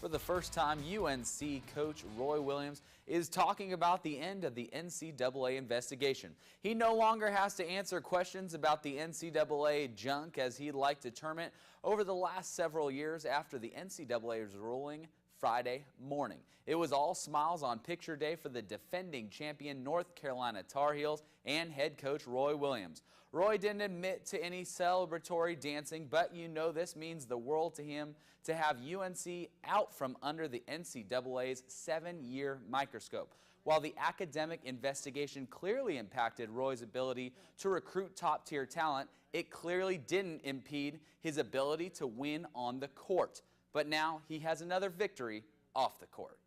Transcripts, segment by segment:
For the first time, UNC coach Roy Williams is talking about the end of the NCAA investigation. He no longer has to answer questions about the NCAA junk, as he'd like to term it, over the last several years after the NCAA's ruling Friday morning. It was all smiles on picture day for the defending champion North Carolina Tar Heels and head coach Roy Williams. Roy didn't admit to any celebratory dancing, but you know this means the world to him to have UNC out from under the NCAA's 7-year microscope. While the academic investigation clearly impacted Roy's ability to recruit top-tier talent, it clearly didn't impede his ability to win on the court. But now he has another victory off the court.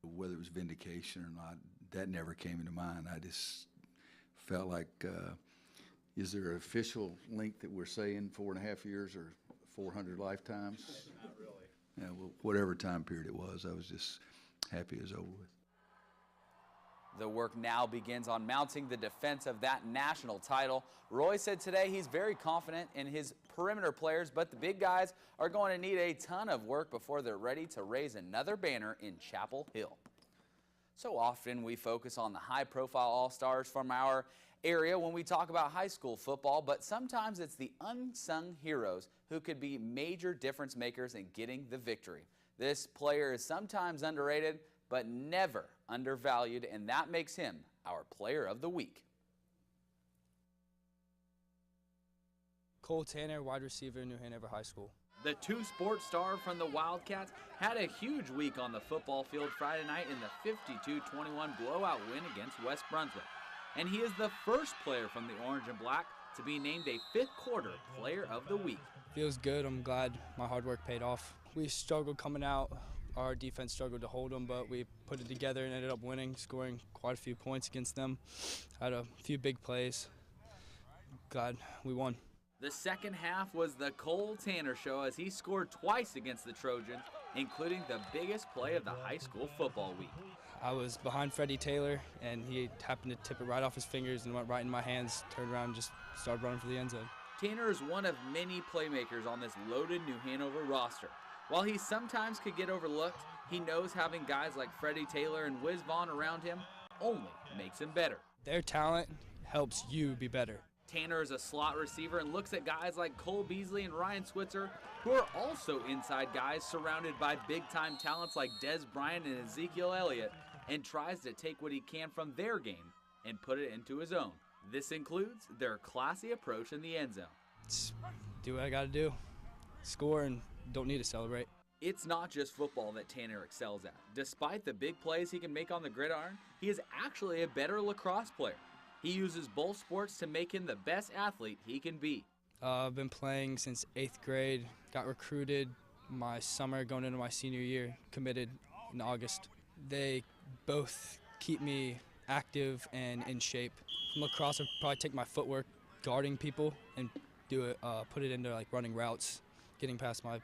Whether it was vindication or not, that never came into mind. I just felt like, is there an official link that we're saying 4.5 years or 400 lifetimes? Not really. Yeah, well, whatever time period it was, I was just happy it was over with. The work now begins on mounting the defense of that national title. Roy said today he's very confident in his perimeter players, but the big guys are going to need a ton of work before they're ready to raise another banner in Chapel Hill. So often we focus on the high-profile all-stars from our area when we talk about high school football, but sometimes it's the unsung heroes who could be major difference makers in getting the victory. This player is sometimes underrated, but never undervalued, and that makes him our player of the week. Cole Tanner, wide receiver, New Hanover High School. The two-sport star from the Wildcats had a huge week on the football field Friday night in the 52-21 blowout win against West Brunswick. And he is the first player from the Orange and Black to be named a fifth-quarter player of the week. Feels good. I'm glad my hard work paid off. We struggled coming out. Our defense struggled to hold them, but we put it together and ended up winning, scoring quite a few points against them. Had a few big plays. Glad we won. The second half was the Cole Tanner show as he scored twice against the Trojans, including the biggest play of the high school football week. I was behind Freddie Taylor, and he happened to tip it right off his fingers and went right in my hands, turned around and just started running for the end zone. Tanner is one of many playmakers on this loaded New Hanover roster. While he sometimes could get overlooked, he knows having guys like Freddie Taylor and Wiz Vaughn around him only makes him better. Their talent helps you be better. Tanner is a slot receiver and looks at guys like Cole Beasley and Ryan Switzer, who are also inside guys surrounded by big-time talents like Des Bryant and Ezekiel Elliott, and tries to take what he can from their game and put it into his own. This includes their classy approach in the end zone. Just do what I got to do. Score and don't need to celebrate. It's not just football that Tanner excels at. Despite the big plays he can make on the gridiron, he is actually a better lacrosse player. He uses both sports to make him the best athlete he can be. I've been playing since 8th grade, got recruited my summer going into my senior year, committed in August. They both keep me active and in shape. From lacrosse, I'd probably take my footwork guarding people and do it, put it into like running routes, getting past my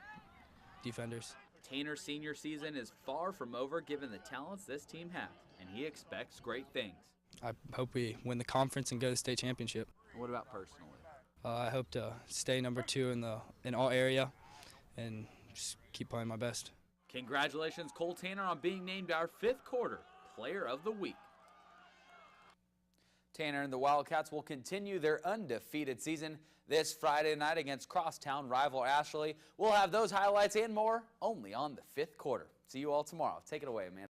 defenders. Tanner's senior season is far from over given the talents this team has, and he expects great things. I hope we win the conference and go to the state championship. What about personally? I hope to stay number 2 in all area and just keep playing my best. Congratulations, Cole Tanner, on being named our fifth-quarter player of the week. Tanner and the Wildcats will continue their undefeated season this Friday night against crosstown rival Ashley. We'll have those highlights and more only on the fifth quarter. See you all tomorrow. Take it away, man.